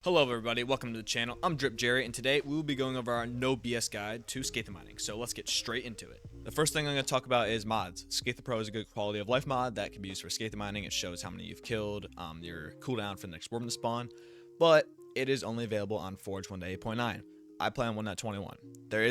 Hello everybody, welcome to the channel. I'm Drip Jerry, and today we will be going over our no BS guide to Scatha mining. So let's get straight into it. The first thing I'm going to talk about is mods. Scatha Pro is a good quality of life mod that can be used for Scatha mining. It shows how many you've killed, your cooldown for the next worm to spawn, but it is only available on Forge 1.8.9. I play on 1.21. There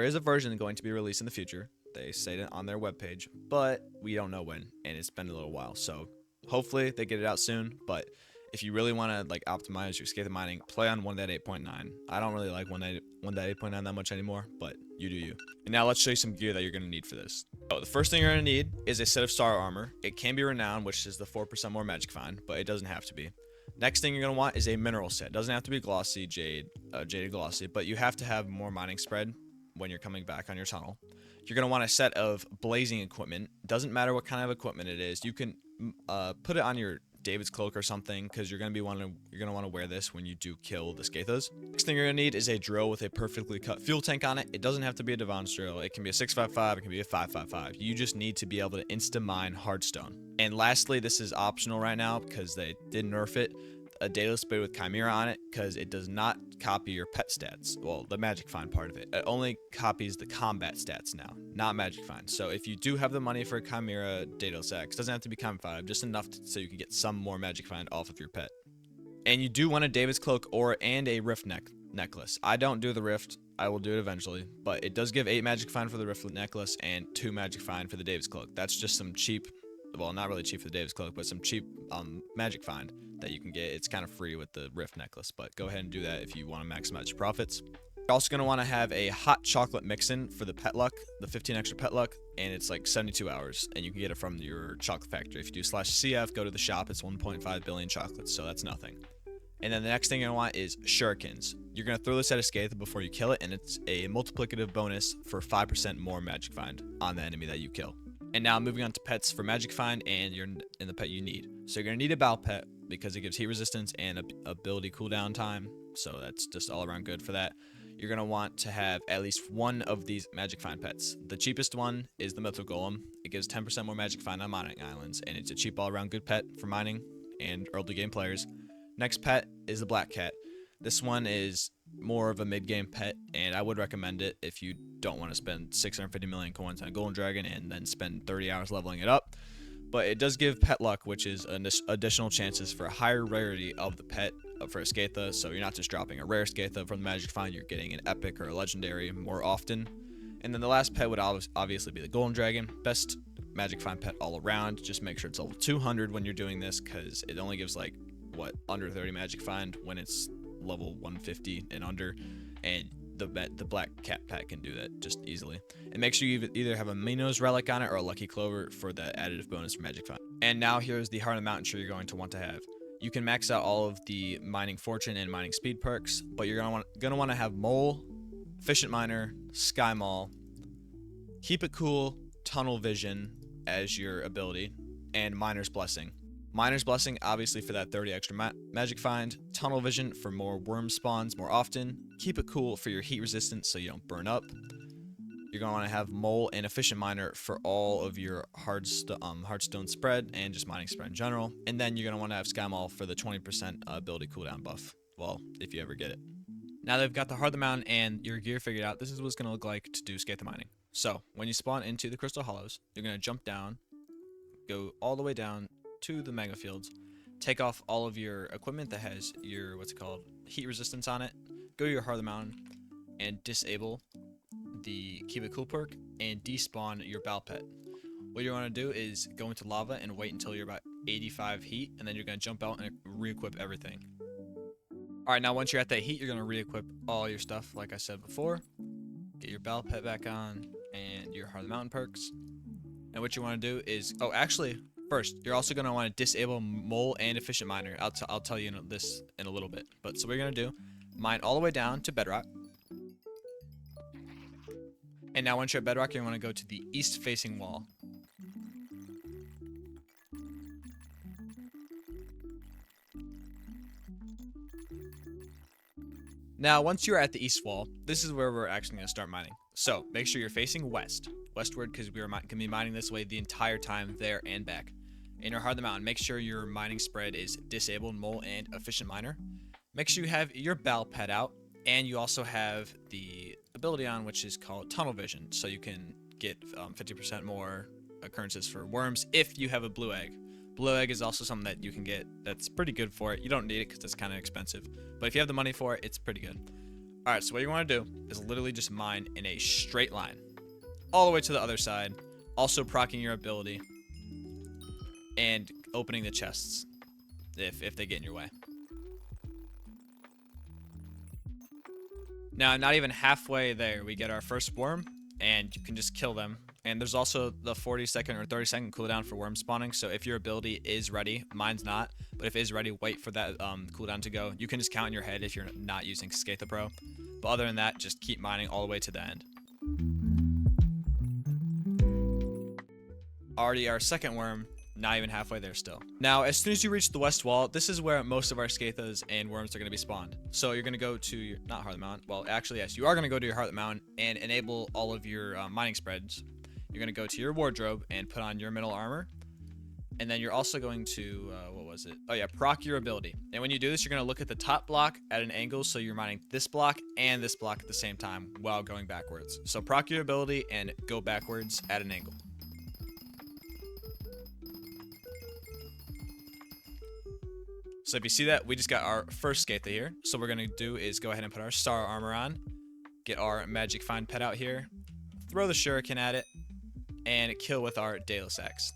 is a version going to be released in the future. They say it on their webpage, but we don't know when, and it's been a little while. So hopefully they get it out soon, but if you really want to optimize your Scatha mining, play on 1.8.9. I don't really like 1.8.9 that much anymore, but you do you. And now let's show you some gear that you're going to need for this. So the first thing you're going to need is a set of star armor. It can be renowned, which is the 4% more magic find, but it doesn't have to be. Next thing you're going to want is a mineral set. It doesn't have to be glossy, jaded glossy, but you have to have more mining spread when you're coming back on your tunnel. You're going to want a set of blazing equipment. Doesn't matter what kind of equipment it is. You can put it on your David's cloak or something, because you're gonna want to wear this when you do kill the Scathas. Next thing you're gonna need is a drill with a perfectly cut fuel tank on it. It doesn't have to be a Devon's drill. It can be a 655. It can be a 555. You just need to be able to insta mine hardstone. And lastly, this is optional right now because they did nerf it. A daedalus blade with chimera on it, because it does not copy your pet stats. Well, the magic find part of it. It only copies the combat stats now, not magic find. So if you do have the money for a chimera daedalus X, doesn't have to be com 5, just enough so you can get some more magic find off of your pet. And you do want a David's cloak and a rift necklace. I don't do the rift. I will do it eventually, but it does give 8 magic find for the rift necklace and 2 magic find for the David's cloak. That's just some cheap, well, not really cheap for the David's cloak, but some cheap magic find that you can get. It's kind of free with the rift necklace, but go ahead and do that if you want to maximize your profits. You're also going to want to have a hot chocolate mix-in for the pet luck, the 15 extra pet luck, and it's like 72 hours, and you can get it from your chocolate factory. If you do /CF, go to the shop, it's 1.5 billion chocolates, so that's nothing. And then the next thing you're going to want is shurikens. You're going to throw this at a Scatha before you kill it, and it's a multiplicative bonus for 5% more magic find on the enemy that you kill. And now moving on to pets for magic find and the pet you need. So you're going to need a bow pet because it gives heat resistance and ability cooldown time. So that's just all around good for that. You're going to want to have at least one of these magic find pets. The cheapest one is the Mythical Golem. It gives 10% more magic find on mining islands, and it's a cheap all around good pet for mining and early game players. Next pet is the Black Cat. This one is more of a mid-game pet, and I would recommend it if you don't want to spend 650 million coins on a golden dragon and then spend 30 hours leveling it up. But it does give pet luck, which is additional chances for a higher rarity of the pet for a Scatha. So you're not just dropping a rare Scatha from the magic find, you're getting an epic or a legendary more often. And then the last pet would obviously be the golden dragon. Best magic find pet all around. Just make sure it's level 200 when you're doing this, because it only gives under 30 magic find when it's level 150 and under, and the Black Cat pet can do that just easily. And make sure you either have a Minos relic on it or a Lucky Clover for the additive bonus for magic find. And now here's the Heart of the Mountain tree you're going to want to have. You can max out all of the mining fortune and mining speed perks, but you're gonna want to have Mole, Efficient Miner, Sky Mall, Keep It Cool, Tunnel Vision as your ability, and Miner's Blessing. Miner's Blessing, obviously, for that 30 extra magic find. Tunnel Vision for more worm spawns more often. Keep It Cool for your heat resistance so you don't burn up. You're going to want to have Mole and Efficient Miner for all of your hardstone spread and just mining spread in general. And then you're going to want to have Sky Mall for the 20% ability cooldown buff. Well, if you ever get it. Now they've got the Heart of the Mountain and your gear figured out, this is what it's going to look like to do Scatha mining. So, when you spawn into the Crystal Hollows, you're going to jump down, go all the way down to the mega fields, take off all of your equipment that has your heat resistance on it, go to your Heart of the Mountain and disable the Keep It Cool perk and despawn your Bow Pet. What you want to do is go into lava and wait until you're about 85 heat, and then you're going to jump out and re-equip everything. Alright, now once you're at that heat, you're going to re-equip all your stuff like I said before. Get your Bow Pet back on and your Heart of the Mountain perks. And what you want to do is, first, you're also going to want to disable Mole and Efficient Miner. I'll tell you this in a little bit. But so what you're going to do, mine all the way down to bedrock. And now once you're at bedrock, you want to go to the east-facing wall. Now, once you're at the east wall, this is where we're actually going to start mining. So make sure you're facing westward, because we're going to be mining this way the entire time there and back. In your Heart of the Mountain, make sure your mining spread is disabled, Mole, and Efficient Miner. Make sure you have your bell pet out, and you also have the ability on, which is called tunnel vision, so you can get 50% more occurrences for worms if you have a blue egg. Blue egg is also something that you can get that's pretty good for it. You don't need it because it's kind of expensive, but if you have the money for it, it's pretty good. All right, so what you want to do is literally just mine in a straight line all the way to the other side, also proccing your ability and opening the chests if they get in your way. Now, not even halfway there, we get our first worm, and you can just kill them. And there's also the 40-second or 30-second cooldown for worm spawning, so if your ability is ready, mine's not, but if it is ready, wait for that cooldown to go. You can just count in your head if you're not using Scatha Pro, but other than that, just keep mining all the way to the end. Already our second worm, not even halfway there still. Now, as soon as you reach the west wall, this is where most of our Scathas and worms are going to be spawned. So you're going to go to your, not Heartland Mountain, well, actually, yes, you are going to go to your Heartland Mountain and enable all of your mining spreads. You're going to go to your wardrobe and put on your middle armor. And then you're also going to, what was it? Oh yeah, proc your ability. And when you do this, you're going to look at the top block at an angle, so you're mining this block and this block at the same time while going backwards. So proc your ability and go backwards at an angle. So if you see that, we just got our first Scatha here. So what we're going to do is go ahead and put our star armor on, get our magic find pet out here, throw the shuriken at it, and kill with our Daedalus Axe.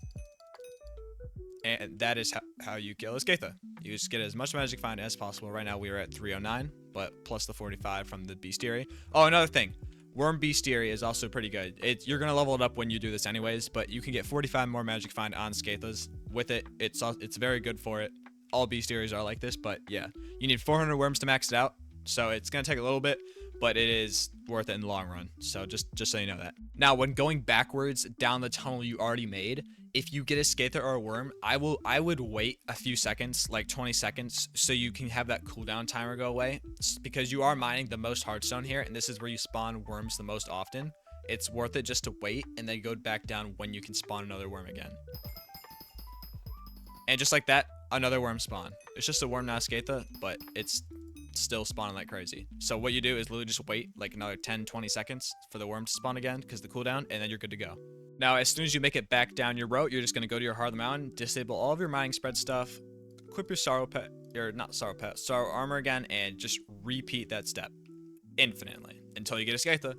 And that is how you kill a Scatha. You just get as much magic find as possible. Right now we are at 309, but plus the 45 from the bestiary. Oh, another thing. Worm bestiary is also pretty good. You're going to level it up when you do this anyways, but you can get 45 more magic find on Scathas. With it, it's very good for it. All bestiaries are like this, but yeah. You need 400 worms to max it out, so it's going to take a little bit, but it is worth it in the long run. So just so you know that. Now, when going backwards down the tunnel you already made, if you get a Scatha or a worm, I would wait a few seconds, like 20 seconds, so you can have that cooldown timer go away, because you are mining the most hardstone here, and this is where you spawn worms the most often. It's worth it just to wait and then go back down when you can spawn another worm again. And just like that, another worm spawn. It's just a worm, not a Scatha, but it's still spawning like crazy. So what you do is literally just wait like another 10-20 seconds for the worm to spawn again, because the cooldown, and then you're good to go. Now, as soon as you make it back down your route, you're just going to go to your Heartland Mountain, disable all of your mining spread stuff, equip your sorrow pet, or not sorrow pet, sorrow armor again, and just repeat that step infinitely until you get a Scatha,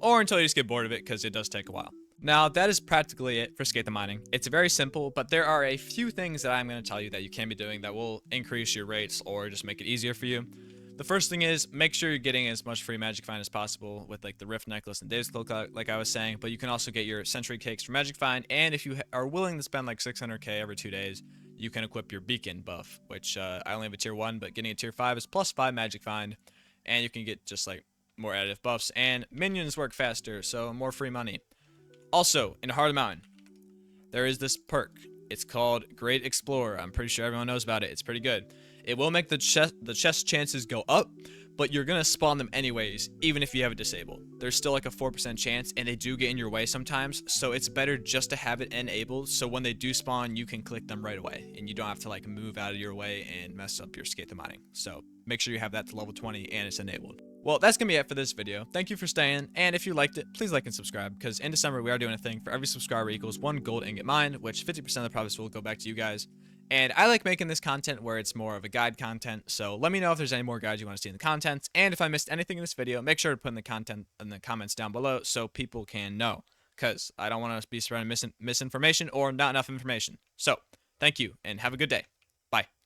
or until you just get bored of it, because it does take a while. Now, that is practically it for Scatha mining. It's very simple, but there are a few things that I'm going to tell you that you can be doing that will increase your rates or just make it easier for you. The first thing is, make sure you're getting as much free magic find as possible with like the Rift Necklace and Dave's Cloak, like I was saying, but you can also get your Century Cakes for magic find, and if you are willing to spend like 600k every 2 days, you can equip your Beacon buff, which I only have a tier 1, but getting a tier 5 is plus 5 magic find, and you can get just like more additive buffs, and minions work faster, so more free money. Also, in Heartland Mountain, there is this perk. It's called Great Explorer. I'm pretty sure everyone knows about it. It's pretty good. It will make the chest chances go up, but you're going to spawn them anyways, even if you have it disabled. There's still like a 4% chance, and they do get in your way sometimes, so it's better just to have it enabled, so when they do spawn, you can click them right away, and you don't have to like move out of your way and mess up your Scatha mining. So make sure you have that to level 20 and it's enabled. Well, that's going to be it for this video. Thank you for staying, and if you liked it, please like and subscribe, because in December we are doing a thing for every subscriber equals 1 gold ingot mined, which 50% of the profits will go back to you guys. And I like making this content where it's more of a guide content, so let me know if there's any more guides you want to see in the content, and if I missed anything in this video, make sure to put in the comments down below so people can know, because I don't want to be spreading misinformation or not enough information. So, thank you, and have a good day. Bye.